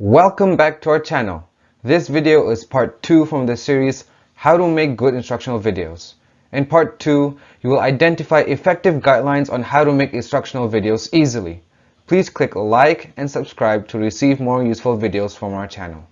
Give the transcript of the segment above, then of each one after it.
Welcome back to our channel. This video is part 2 from the series How to Make Good Instructional Videos. In part 2, you will identify effective guidelines on how to make instructional videos easily. Please click like and subscribe to receive more useful videos from our channel.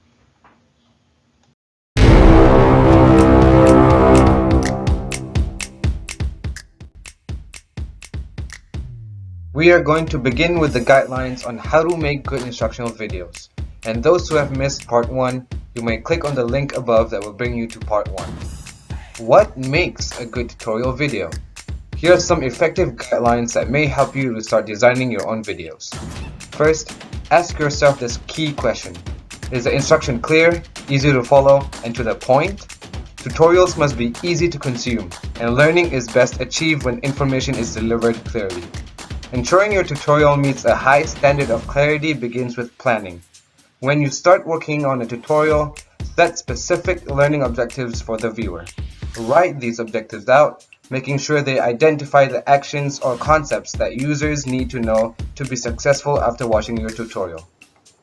We are going to begin with the guidelines on how to make good instructional videos. And those who have missed part 1, you may click on the link above that will bring you to part 1. What makes a good tutorial video? Here are some effective guidelines that may help you to start designing your own videos. First, ask yourself this key question. Is the instruction clear, easy to follow, and to the point? Tutorials must be easy to consume, and learning is best achieved when information is delivered clearly. Ensuring your tutorial meets a high standard of clarity begins with planning. When you start working on a tutorial, set specific learning objectives for the viewer. Write these objectives out, making sure they identify the actions or concepts that users need to know to be successful after watching your tutorial.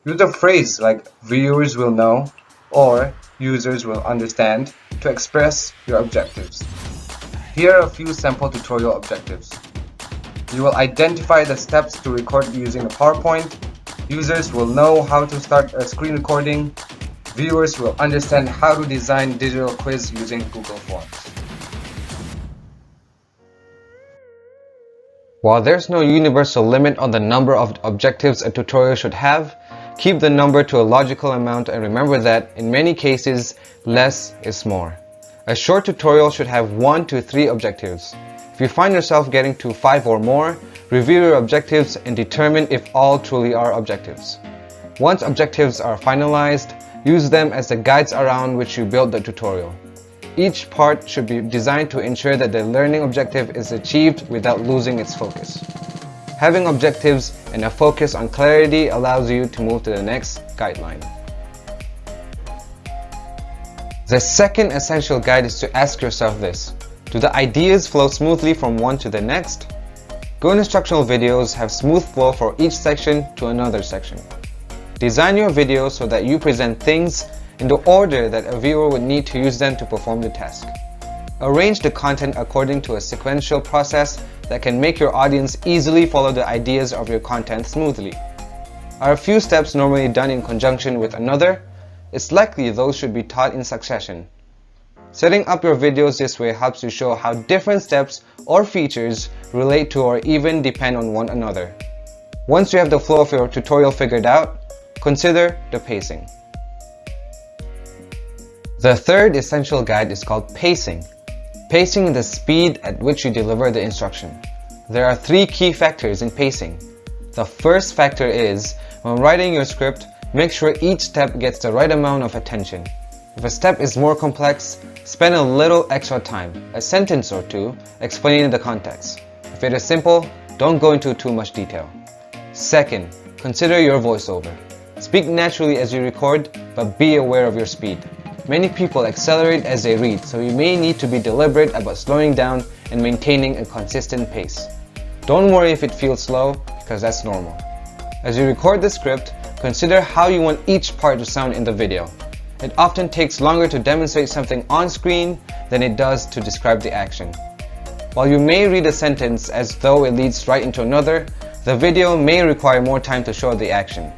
Use a phrase like "viewers will know" or "users will understand" to express your objectives. Here are a few sample tutorial objectives. You will identify the steps to record using a PowerPoint. Users will know how to start a screen recording. Viewers will understand how to design digital quiz using Google Forms. While there's no universal limit on the number of objectives a tutorial should have, keep the number to a logical amount and remember that, in many cases, less is more. A short tutorial should have 1 to 3 objectives. If you find yourself getting to 5 or more, review your objectives and determine if all truly are objectives. Once objectives are finalized, use them as the guides around which you build the tutorial. Each part should be designed to ensure that the learning objective is achieved without losing its focus. Having objectives and a focus on clarity allows you to move to the next guideline. The second essential guide is to ask yourself this. Do the ideas flow smoothly from one to the next? Good instructional videos have smooth flow for each section to another section. Design your videos so that you present things in the order that a viewer would need to use them to perform the task. Arrange the content according to a sequential process that can make your audience easily follow the ideas of your content smoothly. Are a few steps normally done in conjunction with another? It's likely those should be taught in succession. Setting up your videos this way helps you show how different steps or features relate to or even depend on one another. Once you have the flow of your tutorial figured out, consider the pacing. The third essential guide is called pacing. Pacing is the speed at which you deliver the instruction. There are 3 key factors in pacing. The first factor is, when writing your script, make sure each step gets the right amount of attention. If a step is more complex, spend a little extra time, a sentence or 2, explaining the context. If it is simple, don't go into too much detail. Second, consider your voiceover. Speak naturally as you record, but be aware of your speed. Many people accelerate as they read, so you may need to be deliberate about slowing down and maintaining a consistent pace. Don't worry if it feels slow, because that's normal. As you record the script, consider how you want each part to sound in the video. It often takes longer to demonstrate something on screen than it does to describe the action. While you may read a sentence as though it leads right into another, the video may require more time to show the action.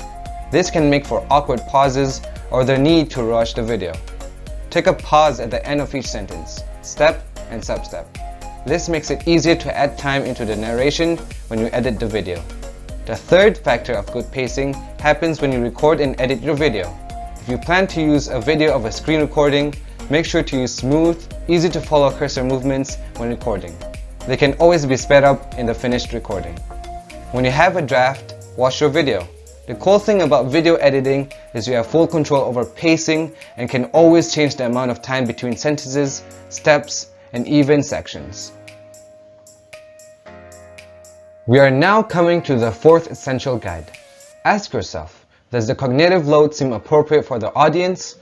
This can make for awkward pauses or the need to rush the video. Take a pause at the end of each sentence, step and sub-step. This makes it easier to add time into the narration when you edit the video. The third factor of good pacing happens when you record and edit your video. If you plan to use a video of a screen recording, make sure to use smooth, easy to follow cursor movements when recording. They can always be sped up in the finished recording. When you have a draft, watch your video. The cool thing about video editing is you have full control over pacing and can always change the amount of time between sentences, steps, and even sections. We are now coming to the fourth essential guide. Ask yourself, does the cognitive load seem appropriate for the audience?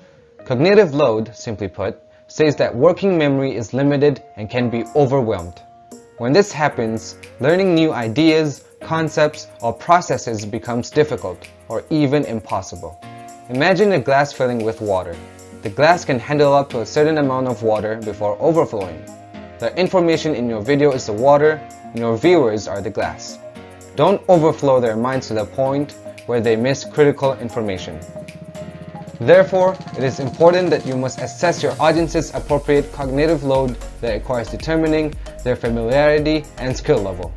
Cognitive load, simply put, says that working memory is limited and can be overwhelmed. When this happens, learning new ideas, concepts, or processes becomes difficult or even impossible. Imagine a glass filling with water. The glass can handle up to a certain amount of water before overflowing. The information in your video is the water, and your viewers are the glass. Don't overflow their minds to the point where they miss critical information. Therefore, it is important that you must assess your audience's appropriate cognitive load that requires determining their familiarity and skill level.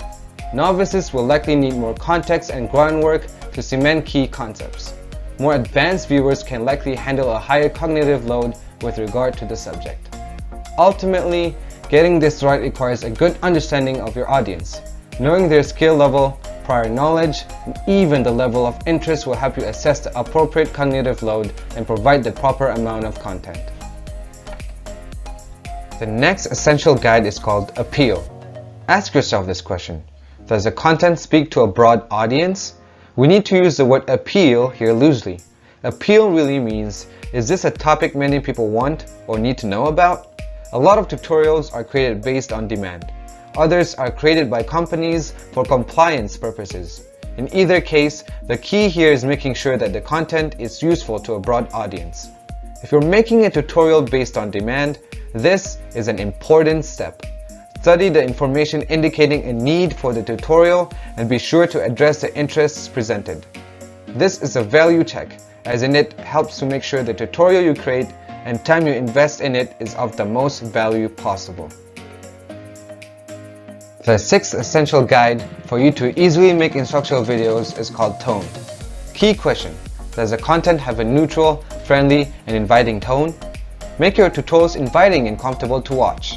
Novices will likely need more context and groundwork to cement key concepts. More advanced viewers can likely handle a higher cognitive load with regard to the subject. Ultimately, getting this right requires a good understanding of your audience. Knowing their skill level, prior knowledge, and even the level of interest will help you assess the appropriate cognitive load and provide the proper amount of content. The next essential guide is called Appeal. Ask yourself this question: does the content speak to a broad audience? We need to use the word appeal here loosely. Appeal really means, is this a topic many people want or need to know about? A lot of tutorials are created based on demand. Others are created by companies for compliance purposes. In either case, the key here is making sure that the content is useful to a broad audience. If you're making a tutorial based on demand, this is an important step. Study the information indicating a need for the tutorial and be sure to address the interests presented. This is a value check, as in it helps to make sure the tutorial you create and time you invest in it is of the most value possible. The sixth essential guide for you to easily make instructional videos is called Tone. Key question: does the content have a neutral, friendly, and inviting tone? Make your tutorials inviting and comfortable to watch.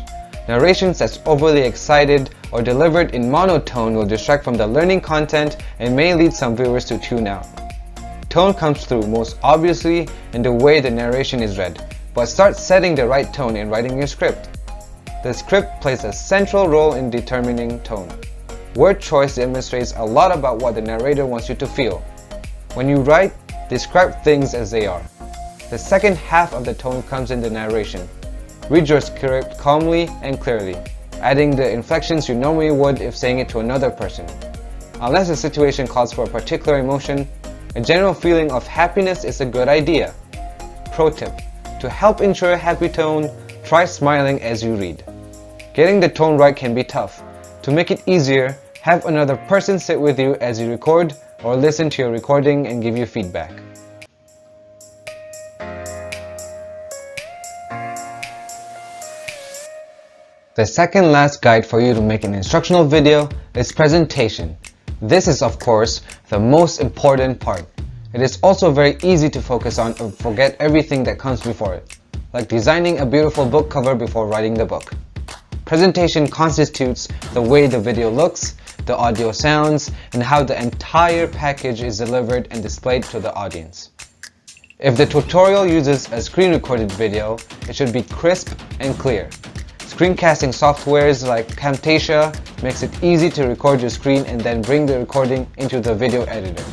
Narrations that's overly excited or delivered in monotone will distract from the learning content and may lead some viewers to tune out. Tone comes through most obviously in the way the narration is read, but start setting the right tone in writing your script. The script plays a central role in determining tone. Word choice demonstrates a lot about what the narrator wants you to feel. When you write, describe things as they are. The second half of the tone comes in the narration. Read your script calmly and clearly, adding the inflections you normally would if saying it to another person. Unless the situation calls for a particular emotion, a general feeling of happiness is a good idea. Pro tip: to help ensure a happy tone, try smiling as you read. Getting the tone right can be tough. To make it easier, have another person sit with you as you record or listen to your recording and give you feedback. The second last guide for you to make an instructional video is presentation. This is of course the most important part. It is also very easy to focus on and forget everything that comes before it, like designing a beautiful book cover before writing the book. Presentation constitutes the way the video looks, the audio sounds, and how the entire package is delivered and displayed to the audience. If the tutorial uses a screen-recorded video, it should be crisp and clear. Screencasting softwares like Camtasia makes it easy to record your screen and then bring the recording into the video editor.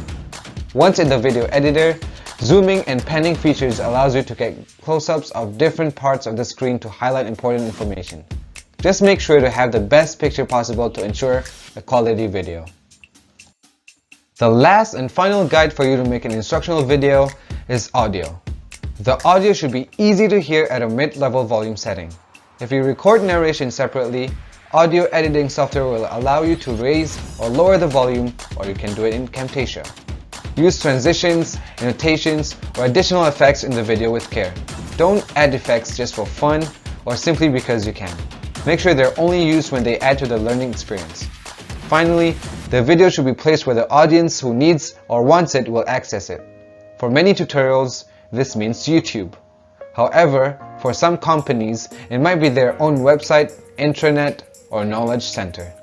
Once in the video editor, zooming and panning features allows you to get close-ups of different parts of the screen to highlight important information. Just make sure to have the best picture possible to ensure a quality video. The last and final guide for you to make an instructional video is audio. The audio should be easy to hear at a mid-level volume setting. If you record narration separately, audio editing software will allow you to raise or lower the volume, or you can do it in Camtasia. Use transitions, annotations, or additional effects in the video with care. Don't add effects just for fun or simply because you can. Make sure they're only used when they add to the learning experience. Finally, the video should be placed where the audience who needs or wants it will access it. For many tutorials, this means YouTube. However, for some companies, it might be their own website, intranet, or knowledge center.